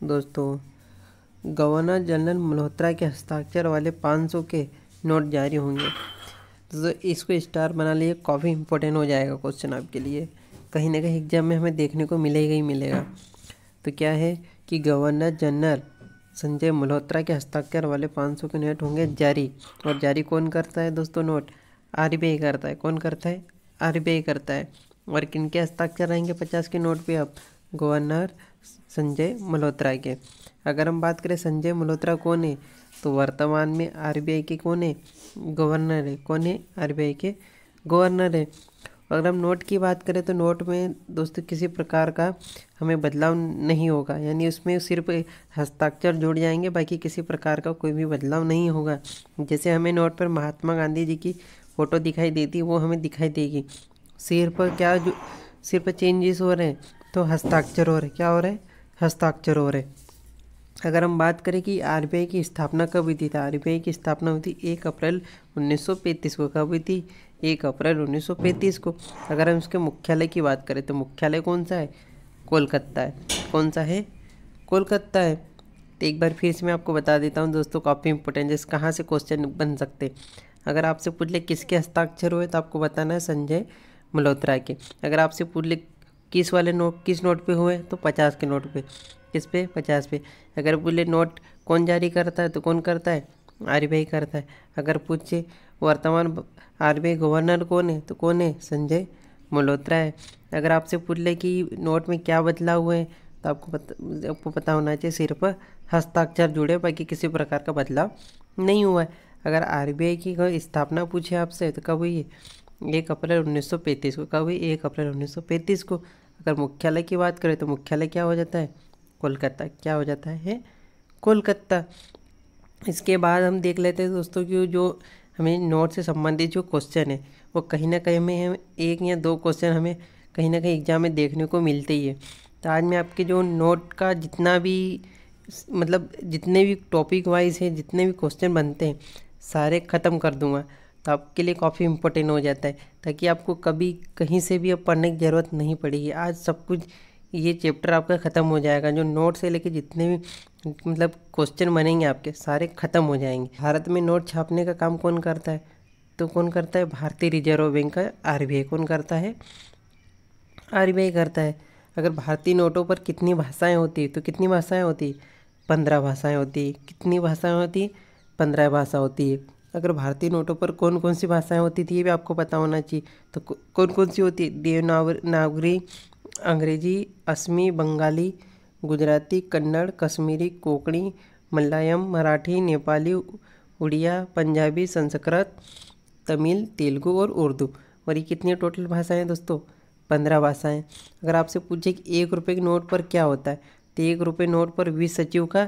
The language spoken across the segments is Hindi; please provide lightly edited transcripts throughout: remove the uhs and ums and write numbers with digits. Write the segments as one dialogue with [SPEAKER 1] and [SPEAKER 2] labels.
[SPEAKER 1] दोस्तों, गवर्नर जनरल मल्होत्रा के हस्ताक्षर वाले 500 के नोट जारी होंगे। तो इसको स्टार बना लिए, काफ़ी इंपॉर्टेंट हो जाएगा क्वेश्चन आपके लिए। कहीं ना कहीं एग्जाम में हमें देखने को मिलेगा ही मिलेगा। तो क्या है कि गवर्नर जनरल संजय मल्होत्रा के हस्ताक्षर वाले 500 के नोट होंगे जारी। और जारी कौन करता है दोस्तों? नोट आरबीआई करता है। कौन करता है? आरबीआई करता है। और किनके हस्ताक्षर रहेंगे 50 के नोट पे? अब गवर्नर संजय मल्होत्रा के। अगर हम बात करें संजय मल्होत्रा कौन है, तो वर्तमान में आरबीआई के कौन है? गवर्नर है। कौन है? आरबीआई के गवर्नर है। अगर हम नोट की बात करें तो नोट में दोस्तों किसी प्रकार का हमें बदलाव नहीं होगा, यानी उसमें सिर्फ हस्ताक्षर जुड़ जाएंगे, बाकी किसी प्रकार का कोई भी बदलाव नहीं होगा। जैसे हमें नोट पर महात्मा गांधी जी की फ़ोटो दिखाई देती है, वो हमें दिखाई देगी। सिर्फ चेंजेस हो रहे हैं, तो हस्ताक्षर हो रहे। क्या हो रहे हैं? हस्ताक्षर हो रहे। अगर हम बात करें कि आरबीआई की स्थापना कब हुई थी, तो आरबीआई की स्थापना हुई थी 1 अप्रैल 1935 को। कब हुई थी? 1 अप्रैल 1935 को। अगर हम इसके मुख्यालय की बात करें तो मुख्यालय कौन सा है? कोलकाता है। कौन सा है? कोलकाता है। तो एक बार फिर से मैं आपको बता देता हूँ दोस्तों, काफ़ी इंपॉर्टेंट है, कहाँ से क्वेश्चन बन सकते। अगर आपसे पूछ ले किसके हस्ताक्षर हुए, तो आपको बताना है संजय मल्होत्रा के। अगर आपसे पूछ ले किस नोट पे हुए, तो 50 के नोट पे। किस पे? 50 पे। अगर पूछे नोट कौन जारी करता है, तो कौन करता है? आरबीआई करता है। अगर पूछे वर्तमान आरबीआई गवर्नर कौन है, तो कौन है? संजय मल्होत्रा है। अगर आपसे पूछ ले कि नोट में क्या बदलाव हुए, तो आपको पता होना चाहिए सिर्फ हस्ताक्षर जुड़े, बाकी किसी प्रकार का बदलाव नहीं हुआ है। अगर आरबीआई की स्थापना पूछे आपसे, तो कब हुई है? 1 अप्रैल 1935 को। कब हुई? 1 अप्रैल 1935 को। अगर मुख्यालय की बात करें तो मुख्यालय क्या हो जाता है? कोलकाता। क्या हो जाता है? कोलकाता। इसके बाद हम देख लेते हैं दोस्तों कि जो हमें नोट से संबंधित जो क्वेश्चन है, वो कहीं ना कहीं में हम 1 या 2 क्वेश्चन हमें कहीं ना कहीं एग्जाम में देखने को मिलते ही है। तो आज मैं आपके जो नोट का जितना भी जितने भी टॉपिक वाइज है, जितने भी क्वेश्चन बनते हैं, सारे ख़त्म कर दूंगा। तो आपके लिए काफ़ी इंपॉर्टेंट हो जाता है, ताकि आपको कभी कहीं से भी अब पढ़ने की ज़रूरत नहीं पड़ेगी। आज सब कुछ ये चैप्टर आपका ख़त्म हो जाएगा। जो नोट से लेके जितने भी क्वेश्चन बनेंगे आपके, सारे ख़त्म हो जाएंगे। भारत में नोट छापने का काम कौन करता है? तो कौन करता है? भारतीय रिजर्व बैंक का आरबीआई। कौन करता है? आरबीआई करता है। अगर भारतीय नोटों पर कितनी भाषाएं होती, तो कितनी भाषाएं होती? 15 भाषाएं होती। कितनी भाषाएं होती? 15 भाषा होती है। अगर भारतीय नोटों पर कौन कौन सी भाषाएं होती थी, ये भी आपको पता होना चाहिए। तो कौन कौन सी होती? देवनागरी, अंग्रेजी, असमी, बंगाली, गुजराती, कन्नड़, कश्मीरी, कोंकणी, मलयालम, मराठी, नेपाली, उड़िया, पंजाबी, संस्कृत, तमिल, तेलुगु और उर्दू। और ये कितनी टोटल भाषाएं हैं दोस्तों? 15 भाषाएं। अगर आपसे पूछे कि 1 रुपये के नोट पर क्या होता है, तो 1 रुपये नोट पर 20 सचिव का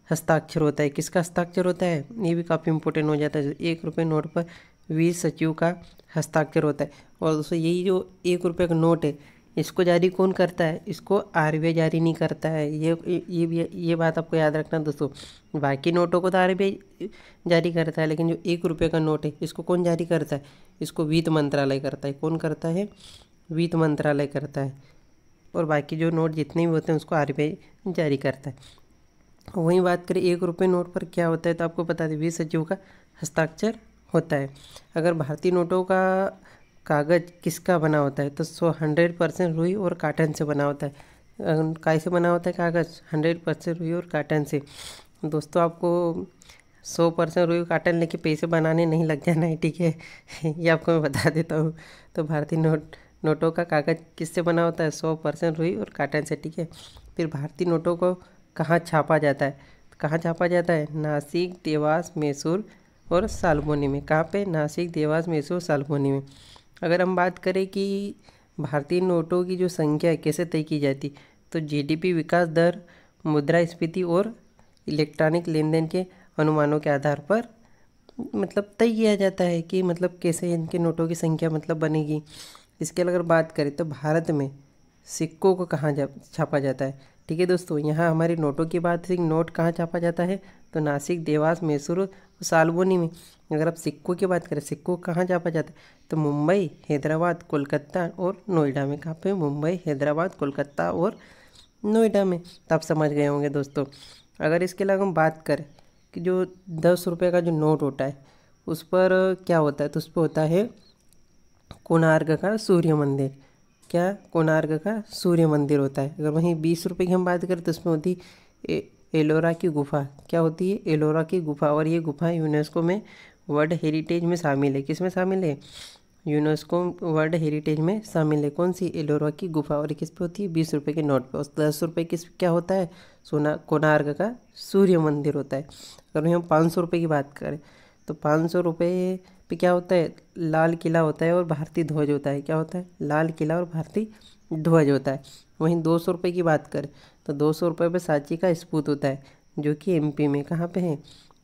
[SPEAKER 1] हस्ताक्षर होता है। किसका हस्ताक्षर होता है? ये भी काफ़ी इंपॉर्टेंट हो जाता है। 1 रुपये नोट पर 20 सचिव का हस्ताक्षर होता है। और दोस्तों यही जो 1 रुपये का नोट है, इसको जारी कौन करता है? इसको आरबीआई जारी नहीं करता है। ये बात आपको याद रखना दोस्तों। बाकी नोटों को तो आरबीआई जारी करता है, लेकिन जो 1 रुपये का नोट है, इसको कौन जारी करता है? इसको वित्त मंत्रालय करता है। कौन करता है? वित्त मंत्रालय करता है। और बाकी जो नोट जितने भी होते हैं, उसको आरबीआई जारी करता है। वहीं बात करें 1 रुपये नोट पर क्या होता है, तो आपको बता दें 20 सचिव का हस्ताक्षर होता है। अगर भारतीय नोटों का कागज़ किसका बना होता है, तो 100% रुई और काटन से बना होता है। काय से बना होता है कागज़? 100% रुई और काटन से। दोस्तों आपको 100% रुई काटन लेके पैसे बनाने नहीं लग जाना है, ठीक है? ये आपको मैं बता देता हूँ। तो भारतीय नोटों का कागज़ किससे बना होता है? 100% रुई और काटन से, ठीक है? फिर भारतीय नोटों को कहाँ छापा जाता है? कहाँ छापा जाता है? नासिक, देवास, मैसूर और साल्बोनी में। कहाँ पे? नासिक, देवास, मैसूर, साल्बोनी में। अगर हम बात करें कि भारतीय नोटों की जो संख्या है कैसे तय की जाती, तो जीडीपी, विकास दर, मुद्रास्फीति और इलेक्ट्रॉनिक लेन देन के अनुमानों के आधार पर तय किया जाता है कि कैसे इनके नोटों की संख्या बनेगी। इसके अगर बात करें तो भारत में सिक्कों को कहाँ छापा जाता है, ठीक है दोस्तों? यहाँ हमारी नोटों की बात है, नोट कहाँ छापा जाता है, तो नासिक, देवास, मैसूर और साल्बोनी में। अगर आप सिक्कों की बात करें, सिक्कों कहाँ छापा जाता है, तो मुंबई, हैदराबाद, कोलकाता और नोएडा में। कहाँ पे? मुंबई, हैदराबाद, कोलकाता और नोएडा में। तो आप समझ गए होंगे दोस्तों। अगर इसके अलावा हम बात करें कि जो 10 रुपये का जो नोट होता है उस पर क्या होता है, तो उस पर होता है कोणार्क का सूर्य मंदिर। क्या? कोणार्क का सूर्य मंदिर होता है। अगर वहीं 20 रुपये की हम बात करें तो उसमें होती एलोरा की गुफा। क्या होती है? एलोरा की गुफा। और ये गुफा यूनेस्को में वर्ल्ड हेरिटेज में शामिल है। किस में शामिल है? यूनेस्को वर्ल्ड हेरिटेज में शामिल है। कौन सी? एलोरा की गुफा। और किस पे होती है? 20 रुपये के नोट पे। और 10 रुपये किस क्या होता है? कोणार्क का सूर्य मंदिर होता है। अगर वहीं हम 500 रुपये की बात करें तो 500 रुपये पे क्या होता है? लाल किला होता है और भारतीय ध्वज होता है। क्या होता है? लाल किला और भारतीय ध्वज होता है। वहीं 200 रुपये की बात करें तो 200 रुपये पे सांची का स्तूप होता है, जो कि एमपी में। कहाँ पे है?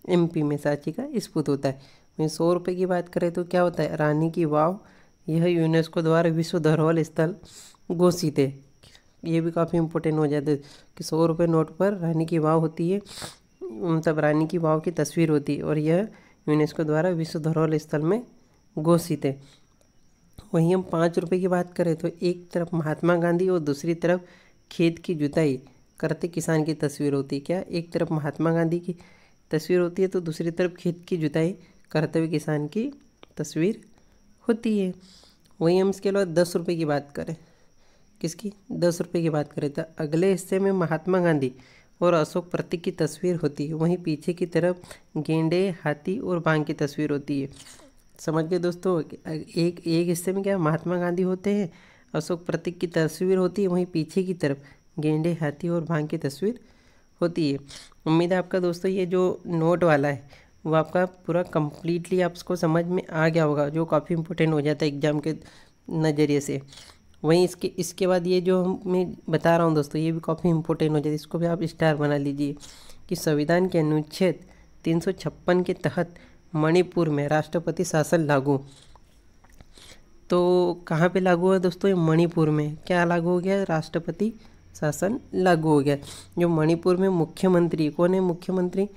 [SPEAKER 1] एमपी में सांची का स्तूप होता है। वहीं 100 रुपये की बात करें तो क्या होता है? रानी की वाव। यह यूनेस्को द्वारा विश्व धरोहर स्थल घोषित है। ये भी काफ़ी इंपॉर्टेंट हो जाता है कि 100 रुपये नोट पर रानी की वाव होती है, मतलब रानी की वाव की तस्वीर होती है और यह यूनेस्को द्वारा विश्व धरोहर स्थल में घोषित है। वहीं हम 5 रुपये की बात करें तो एक तरफ महात्मा गांधी और दूसरी तरफ खेत की जुताई करते किसान की तस्वीर होती है। क्या? एक तरफ महात्मा गांधी की तस्वीर होती है तो दूसरी तरफ खेत की जुताई करते हुए किसान की तस्वीर होती है। वहीं हम इसके अलावा 10 रुपये की बात करें, किसकी? 10 रुपये की बात करें तो अगले हिस्से में महात्मा गांधी और अशोक प्रतीक की तस्वीर होती है। वहीं पीछे की तरफ गेंडे, हाथी और बाघ की तस्वीर होती है। समझ गए दोस्तों? एक एक हिस्से में क्या महात्मा गांधी होते हैं, अशोक प्रतीक की तस्वीर होती है, वहीं पीछे की तरफ गेंडे, हाथी और बाघ की तस्वीर होती है। उम्मीद है आपका दोस्तों ये जो नोट वाला है वो आपका पूरा कंप्लीटली आपको समझ में आ गया होगा, जो काफ़ी इंपॉर्टेंट हो जाता है एग्जाम के नज़रिए से। वहीं इसके बाद ये जो मैं बता रहा हूँ दोस्तों ये भी काफ़ी इंपॉर्टेंट हो जाता है, इसको भी आप स्टार बना लीजिए कि संविधान के अनुच्छेद 356 के तहत मणिपुर में राष्ट्रपति शासन लागू। तो कहाँ पे लागू हुआ दोस्तों? ये मणिपुर में। क्या लागू हो गया? राष्ट्रपति शासन लागू हो गया। जो मणिपुर में मुख्यमंत्री कौन है? मुख्यमंत्री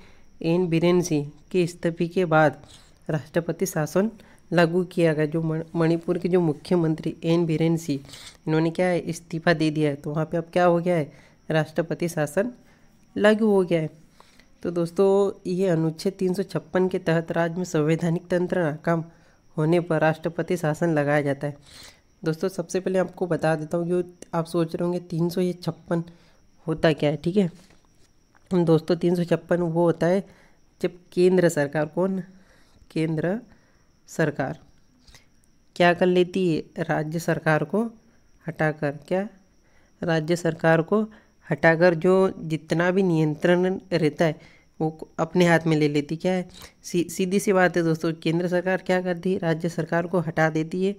[SPEAKER 1] एन बीरेन सिंह के इस्तीफे के बाद राष्ट्रपति शासन लागू किया गया। जो मणिपुर के जो मुख्यमंत्री एन बीरेन सिंह, इन्होंने क्या है? इस्तीफा दे दिया है। तो वहाँ पे अब क्या हो गया है? राष्ट्रपति शासन लागू हो गया है। तो दोस्तों ये अनुच्छेद 356 के तहत राज्य में संवैधानिक तंत्र नाकाम होने पर राष्ट्रपति शासन लगाया जाता है। दोस्तों सबसे पहले आपको बता देता हूँ, जो आप सोच रहे होंगे 356 होता क्या है, ठीक है दोस्तों। 356 वो होता है जब केंद्र सरकार, कौन? केंद्र सरकार क्या कर लेती है? राज्य सरकार को हटाकर, क्या? राज्य सरकार को हटाकर जो जितना भी नियंत्रण रहता है वो अपने हाथ में ले लेती। क्या है? सीधी सी बात है दोस्तों। केंद्र सरकार क्या करती है? राज्य सरकार को हटा देती है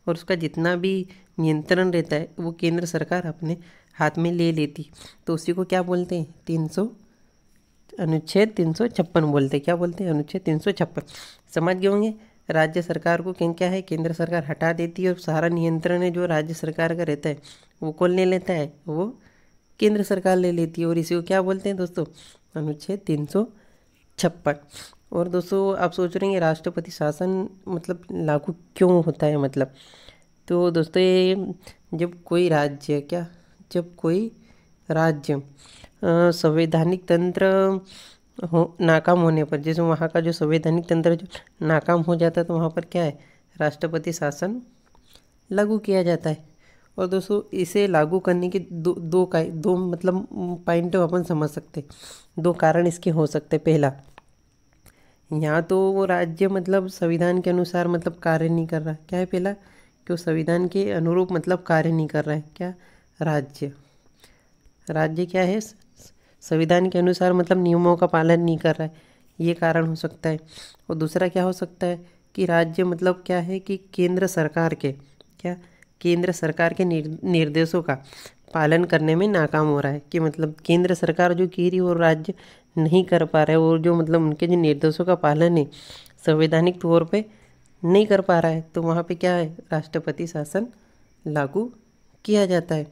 [SPEAKER 1] और उसका जितना भी नियंत्रण रहता है वो केंद्र सरकार अपने हाथ में ले लेती। तो उसी को क्या बोलते हैं? अनुच्छेद 356 बोलते हैं। क्या बोलते हैं? अनुच्छेद 356। समझ गए होंगे। राज्य सरकार को क्या है? केंद्र सरकार हटा देती है और सारा नियंत्रण है जो राज्य सरकार का रहता है वो कौन ले लेता है? वो केंद्र सरकार ले लेती है। और इसी को क्या बोलते हैं दोस्तों? अनुच्छेद 356। और दोस्तों आप सोच रहे हैं राष्ट्रपति शासन मतलब लागू क्यों होता है मतलब, तो दोस्तों ये जब कोई राज्य, क्या? जब कोई राज्य संवैधानिक तंत्र नाकाम होने पर, जैसे वहाँ का जो संवैधानिक तंत्र जो नाकाम हो जाता है तो वहाँ पर क्या है? राष्ट्रपति शासन लागू किया जाता है। और दोस्तों इसे लागू करने के दो मतलब पॉइंट अपन समझ सकते, दो कारण इसके हो सकते। पहला, यहाँ तो वो राज्य मतलब संविधान के अनुसार मतलब कार्य नहीं कर रहा। क्या है? पहला कि वो संविधान के अनुरूप मतलब कार्य नहीं कर रहा है। क्या? राज्य क्या है? संविधान के अनुसार मतलब नियमों का पालन नहीं कर रहा है, ये कारण हो सकता है। और दूसरा क्या हो सकता है कि राज्य मतलब क्या है कि केंद्र सरकार के, क्या? केंद्र सरकार के निर्देशों का पालन करने में नाकाम हो रहा है। कि मतलब केंद्र सरकार जो कह रही है और राज्य नहीं कर पा रहा है, और जो मतलब उनके जो निर्देशों का पालन है संवैधानिक तौर पे नहीं कर पा रहा है, तो वहाँ पे क्या है? राष्ट्रपति शासन लागू किया जाता है।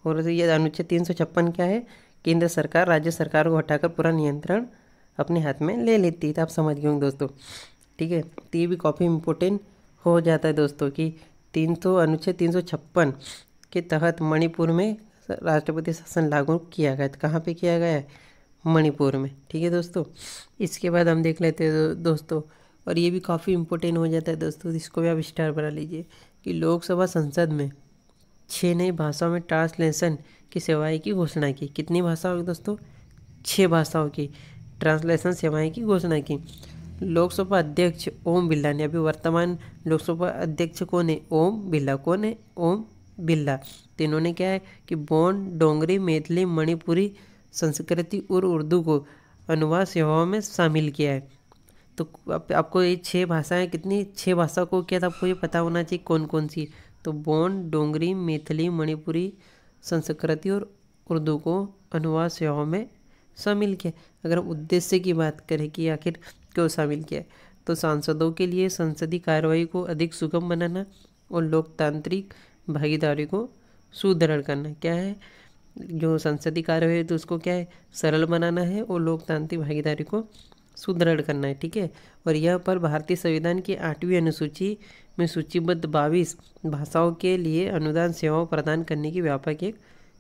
[SPEAKER 1] और ये अनुच्छेद 356 क्या है? केंद्र सरकार राज्य सरकार को हटाकर पूरा नियंत्रण अपने हाथ में ले लेती है। तो आप समझ गए होंगे दोस्तों, ठीक है। तो ये भी काफ़ी इम्पोर्टेंट हो जाता है दोस्तों कि अनुच्छेद 356 के तहत मणिपुर में राष्ट्रपति शासन लागू किया गया। कहाँ पे किया गया है? मणिपुर में। ठीक है दोस्तों। इसके बाद हम देख लेते हैं दोस्तों, और ये भी काफ़ी इम्पोर्टेंट हो जाता है दोस्तों, इसको भी आप स्टार बना लीजिए कि लोकसभा संसद में 6 नई भाषाओं में ट्रांसलेशन की सेवाएं की घोषणा की। कितनी भाषाओं की दोस्तों? 6 भाषाओं की ट्रांसलेशन सेवाएं की घोषणा की। लोकसभा अध्यक्ष ओम बिरला ने, अभी वर्तमान लोकसभा अध्यक्ष कौन है? ओम बिरला। कौन है? ओम बिरला। तो इन्होंने क्या है कि बोन, डोंगरी, मैथिली, मणिपुरी, संस्कृति और उर्दू को अनुवाद सेवाओं में शामिल किया है। तो आपको ये 6 भाषाएं, कितनी 6 भाषा को क्या था आपको ये पता होना चाहिए कौन कौन सी। तो बोन, डोंगरी, मैथिली, मणिपुरी, संस्कृति और उर्दू को अनुवाद सेवाओं में शामिल किया। अगर हम उद्देश्य की बात करें कि आखिर क्यों शामिल किया, तो सांसदों के लिए संसदीय कार्रवाई को अधिक सुगम बनाना और लोकतांत्रिक भागीदारी को सुदृढ़ करना। क्या है? जो संसदीय कार्रवाई है तो उसको क्या है? सरल बनाना है और लोकतांत्रिक भागीदारी को सुदृढ़ करना है। ठीक है। और यह पर भारतीय संविधान की 8वीं अनुसूची में सूचीबद्ध 22 भाषाओं के लिए अनुदान सेवाओं प्रदान करने की व्यापक एक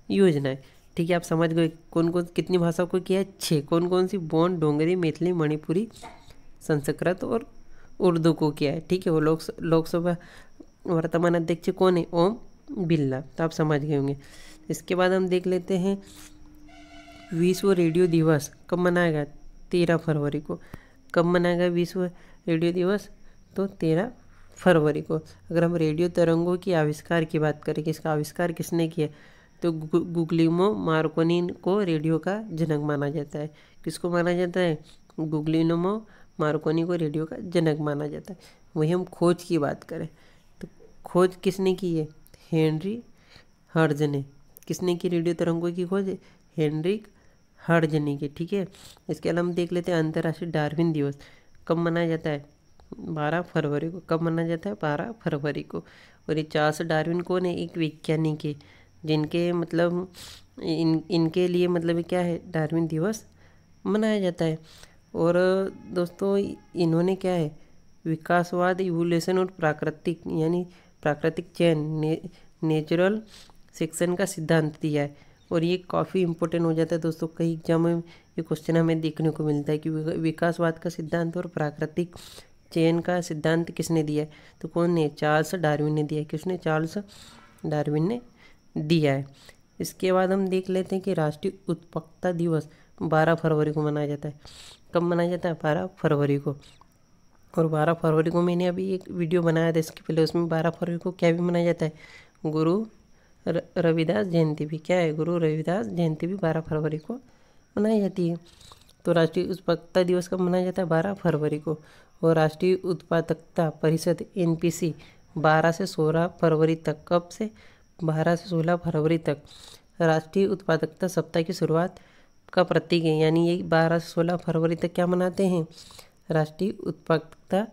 [SPEAKER 1] योजना है। ठीक है। आप समझ गए कौन कौन कितनी भाषाओं को किया है? 6। कौन कौन सी? बोन, डोंगरी, मैथिली, मणिपुरी, संस्कृत और उर्दू को किया है। ठीक है। वो लोकसभा वर्तमान अध्यक्ष कौन है? ओम बिरला। तो आप समझ गए होंगे। इसके बाद हम देख लेते हैं विश्व रेडियो दिवस कब मनाया गया? 13 फरवरी को। कब मनाया गया विश्व रेडियो दिवस? तो 13 फरवरी को। अगर हम रेडियो तरंगों की आविष्कार की बात करें कि इसका आविष्कार किसने किया, तो गुग्लियमो मार्कोनी को रेडियो का जनक माना जाता है। किसको माना जाता है? गुग्लियमो मार्कोनी को रेडियो का जनक माना जाता है। वही हम खोज की बात करें तो खोज किसने की है? हेनरी हर्ज ने। किसने की रेडियो तरंगों की खोज? हेनरी हर्ज ने की। ठीक है। इसके अलावा हम देख लेते हैं अंतर्राष्ट्रीय डार्विन दिवस कब मनाया जाता है? 12 फरवरी को। कब मनाया जाता है? 12 फरवरी को। और ये चार्ल्स डार्विन कौन है? एक वैज्ञानिक है जिनके मतलब इनके लिए मतलब क्या है? डार्विन दिवस मनाया जाता है। और दोस्तों इन्होंने क्या है? विकासवाद, इवोल्यूशन और प्राकृतिक यानी प्राकृतिक चयन, नेचुरल सेक्शन का सिद्धांत दिया है। और ये काफ़ी इंपॉर्टेंट हो जाता है दोस्तों, कई एग्जाम में ये क्वेश्चन हमें देखने को मिलता है कि विकासवाद का सिद्धांत और प्राकृतिक चयन का सिद्धांत किसने दिया है? तो कौन ने? चार्ल्स डार्विन ने दिया है। किसने? चार्ल्स डार्विन ने दिया है। इसके बाद हम देख लेते हैं कि राष्ट्रीय उत्पक्ता दिवस 12 फरवरी को मनाया जाता है। कब मनाया जाता है? 12 फरवरी को। और 12 फरवरी को मैंने अभी एक वीडियो बनाया था इसके पहले, उसमें 12 फरवरी को क्या भी मनाया जाता है? गुरु रविदास जयंती भी। क्या है? गुरु रविदास जयंती भी 12 फरवरी को मनाई जाती है। तो राष्ट्रीय उत्पक्ता दिवस कब मनाया जाता है? 12 फरवरी को। और राष्ट्रीय उत्पादकता परिषद NPC 12 से 16 फरवरी तक। कब से? 12 से 16 फरवरी तक राष्ट्रीय उत्पादकता सप्ताह की शुरुआत का प्रतीक है। यानी ये 12 से 16 फरवरी तक क्या मनाते हैं? राष्ट्रीय उत्पादकता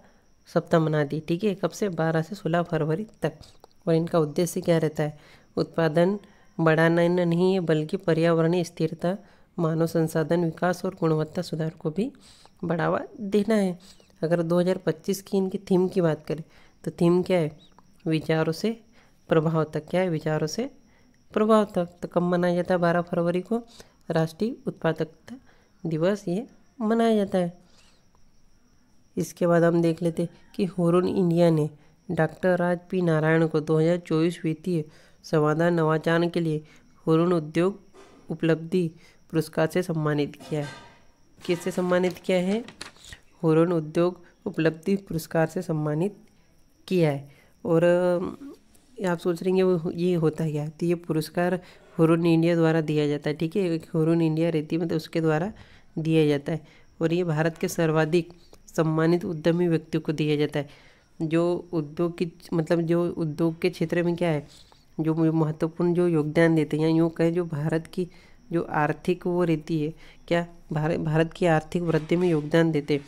[SPEAKER 1] सप्ताह मनाती। ठीक है। कब से? 12 से 16 फरवरी तक। और इनका उद्देश्य क्या रहता है? उत्पादन बढ़ाना नहीं है बल्कि पर्यावरणीय स्थिरता, मानव संसाधन विकास और गुणवत्ता सुधार को भी बढ़ावा देना है। अगर 2025 की इनकी थीम की बात करें तो थीम क्या है? विचारों से प्रभाव तक। क्या है? विचारों से प्रभाव तक। तो कब मनाया जाता है? 12 फरवरी को राष्ट्रीय उत्पादकता दिवस ये मनाया जाता है। इसके बाद हम देख लेते कि हुरुन इंडिया ने डॉक्टर राज पी नारायण को 2024 वित्तीय समाधान नवाचार के लिए हुरुन उद्योग उपलब्धि पुरस्कार से सम्मानित किया है। किससे सम्मानित किया है? हुरुन उद्योग उपलब्धि पुरस्कार से सम्मानित किया है। और आप सोच रहे हैं वो ये होता क्या है? तो ये पुरस्कार हुरुन इंडिया द्वारा दिया जाता है। ठीक है। एक हुरुन इंडिया रहती है मतलब उसके द्वारा दिया जाता है। और ये भारत के सर्वाधिक सम्मानित उद्यमी व्यक्तियों को दिया जाता है जो उद्योग की मतलब जो उद्योग के क्षेत्र में क्या है, जो महत्वपूर्ण जो योगदान देते हैं, या यूँ कहें जो भारत की जो आर्थिक वो रहती है, क्या भारत की आर्थिक वृद्धि में योगदान देते,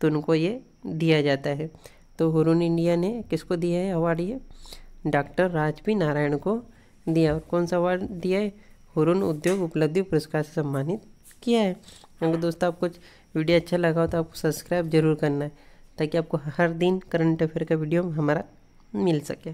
[SPEAKER 1] तो उनको ये दिया जाता है। तो हुरुन इंडिया ने किसको दिया है अवार्ड? ये डॉक्टर राज पी नारायण को दिया। और कौन सा अवार्ड दिया है? हुरुन उद्योग उपलब्धि पुरस्कार से सम्मानित किया है। अगर दोस्तों आपको वीडियो अच्छा लगा हो तो आपको सब्सक्राइब जरूर करना है ताकि आपको हर दिन करंट अफेयर का वीडियो हमारा मिल सके।